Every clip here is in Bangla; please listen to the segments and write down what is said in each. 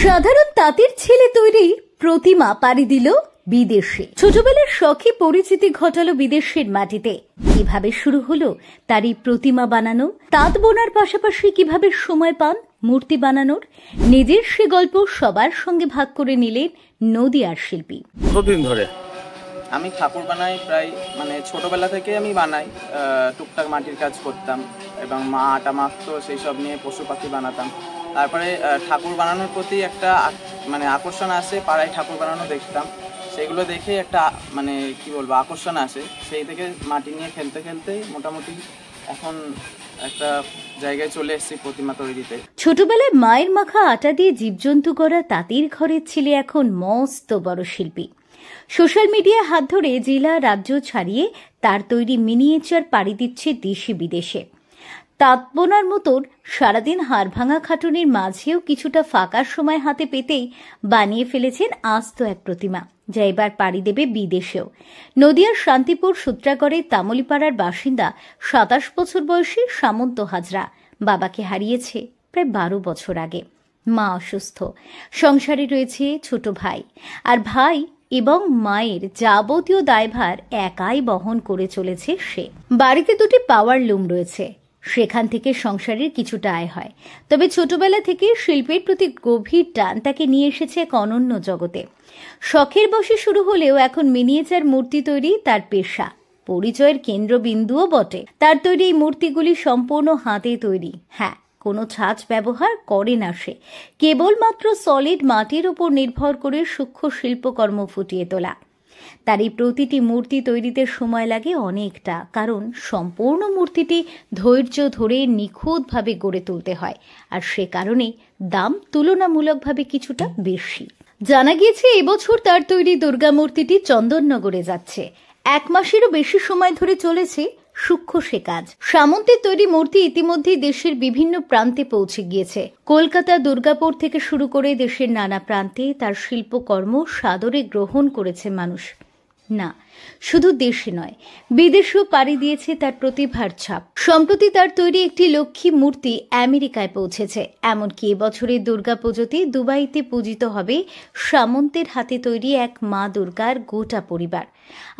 সাধারণ তাঁতের ছেলে তৈরি প্রতিমা পাড়ি দিল বিদেশে। ছোটবেলার শখে পরিচিতি ঘটালো বিদেশের মাটিতে। কিভাবে শুরু হলো তার এই প্রতিমা বানানো, তাঁত বোনার পাশাপাশি কিভাবে সময় পান মূর্তি বানানোর, নিজের সে গল্প সবার সঙ্গে ভাগ করে নিলেন নদিয়ার শিল্পী। কতদিন ধরে আমি ঠাকুর বানাই, প্রায় ছোটবেলা থেকে আমি বানাই। টুকটাক মাটির কাজ করতাম এবং মা আটা মাখতো, সেই সব নিয়ে পশু পাখি বানাতাম। তারপরে ঠাকুর বানানোর প্রতি একটা আকর্ষণ আসে, পাড়ায় ঠাকুর বানানো দেখতাম, সেগুলো দেখে একটা আকর্ষণ আসে। সেই থেকে মাটি নিয়ে খেলতে খেলতে মোটামুটি এখন একটা জায়গায় চলে এসেছি প্রতিমা তৈরিতে। ছোটবেলায় মায়ের মাখা আটা দিয়ে জীবজন্তু করা তাঁতির ঘরের ছেলে এখন মস্ত বড় শিল্পী। সোশ্যাল মিডিয়ায় হাত ধরে জেলা রাজ্য ছাড়িয়ে তার তৈরি মিনিয়েচার পাড়ি দিচ্ছে দেশে বিদেশে। তাঁত বোনার মতন সারাদিন হাড় ভাঙা খাটুনির মাঝেও কিছুটা ফাঁকার সময় হাতে পেতেই বানিয়ে ফেলেছেন আস্ত এক প্রতিমা, যা এবার পাড়ি দেবে বিদেশেও। নদিয়ার শান্তিপুর সূত্রাগড়ের তামলিপাড়ার বাসিন্দা ২৭ বছর বয়সী সামন্ত হাজরা বাবাকে হারিয়েছে প্রায় ১২ বছর আগে। মা অসুস্থ, সংসারে রয়েছে ছোট ভাই, আর ভাই এবং মায়ের যাবতীয় দায়ভার একাই বহন করে চলেছে সে। বাড়িতে দুটি পাওয়ার লুম রয়েছে, সেখান থেকে সংসারের কিছুটা আয় হয়। তবে ছোটবেলা থেকে শিল্পের প্রতি গভীর টান তাকে নিয়ে এসেছে এক অনন্য জগতে। শখের বশে শুরু হলেও এখন মিনিয়েচার মূর্তি তৈরি তার পেশা, পরিচয়ের কেন্দ্রবিন্দুও বটে। তার তৈরি এই মূর্তিগুলি সম্পূর্ণ হাতে তৈরি। হ্যাঁ, কোনো ছাঁচ ব্যবহার করে না সে, কেবলমাত্র সলিড মাটির উপর নির্ভর করে সূক্ষ্ম শিল্পকর্ম ফুটিয়ে তোলা। তার এই প্রতিটি মূর্তি তৈরিতে সময় লাগে অনেকটা, কারণ সম্পূর্ণ মূর্তিটি ধৈর্য ধরে নিখুঁতভাবে গড়ে তুলতে হয়, আর সে কারণে দাম তুলনামূলকভাবে কিছুটা বেশি। জানা গিয়েছে এবছর তার তৈরি দুর্গা মূর্তিটি চন্দননগরে যাচ্ছে। ১ মাসেরও বেশি সময় ধরে চলেছে সূক্ষ্ম সে কাজ। সামন্তের তৈরি মূর্তি ইতিমধ্যেই দেশের বিভিন্ন প্রান্তে পৌঁছে গিয়েছে। কলকাতা, দুর্গাপুর থেকে শুরু করে দেশের নানা প্রান্তে তার শিল্পকর্ম সাদরে গ্রহণ করেছে মানুষ। না, শুধু দেশে নয়, বিদেশেও পাড়ি দিয়েছে তার প্রতিভার ছাপ। সম্প্রতি তার তৈরি একটি লক্ষ্মী মূর্তি আমেরিকায় পৌঁছেছে। এমনকি এবছরের দুর্গাপুজোতে দুবাইতে পূজিত হবে সামন্তের হাতে তৈরি এক মা দুর্গার গোটা পরিবার।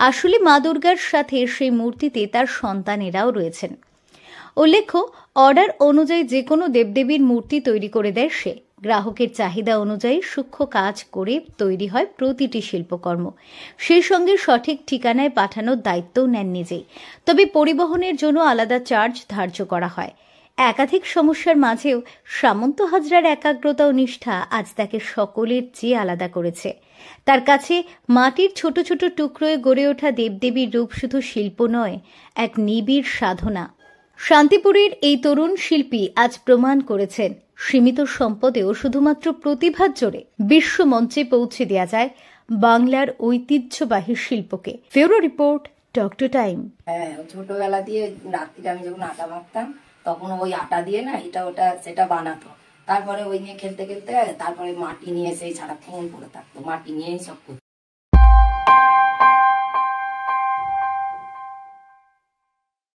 আসলে মা দুর্গার সাথে সেই মূর্তিতে তার সন্তানেরাও রয়েছেন। উল্লেখ্য, অর্ডার অনুযায়ী যে কোনো দেবদেবীর মূর্তি তৈরি করে দেয় সে। গ্রাহকের চাহিদা অনুযায়ী সূক্ষ্ম কাজ করে তৈরি হয় প্রতিটি শিল্পকর্ম। সেই সঙ্গে সঠিক ঠিকানায় পাঠানোর দায়িত্বও নেন নিজেই। তবে পরিবহনের জন্য আলাদা চার্জ ধার্য করা হয়। একাধিক সমস্যার মাঝেও সামন্ত হাজরার একাগ্রতা ও নিষ্ঠা আজ তাকে সকলের চেয়ে আলাদা করেছে। তার কাছে মাটির ছোট ছোট টুকরোয় গড়ে ওঠা দেবদেবীর রূপ শুধু শিল্প নয়, এক নিবিড় সাধনা। শান্তিপুরের এই তরুণ শিল্পী আজ প্রমাণ করেছেন, সীমিত সম্পদেও শুধুমাত্র প্রতিভার জোরে বিশ্বমঞ্চে পৌঁছে দেওয়া যায় বাংলার ঐতিহ্যবাহী শিল্পকে। ফেরো রিপোর্ট, টক টু টাইম। হ্যাঁ, ছোটবেলা দিয়ে রাত্রিতে আমি যখন আটা মাখতাম, তখন ওই আটা দিয়ে না এটা ওটা সেটা বানাতো। তারপরে ওই নিয়ে খেলতে খেলতে তারপরে মাটি নিয়ে সেই সারাক্ষণ পড়ে থাকতো, মাটি নিয়েই সব করতো।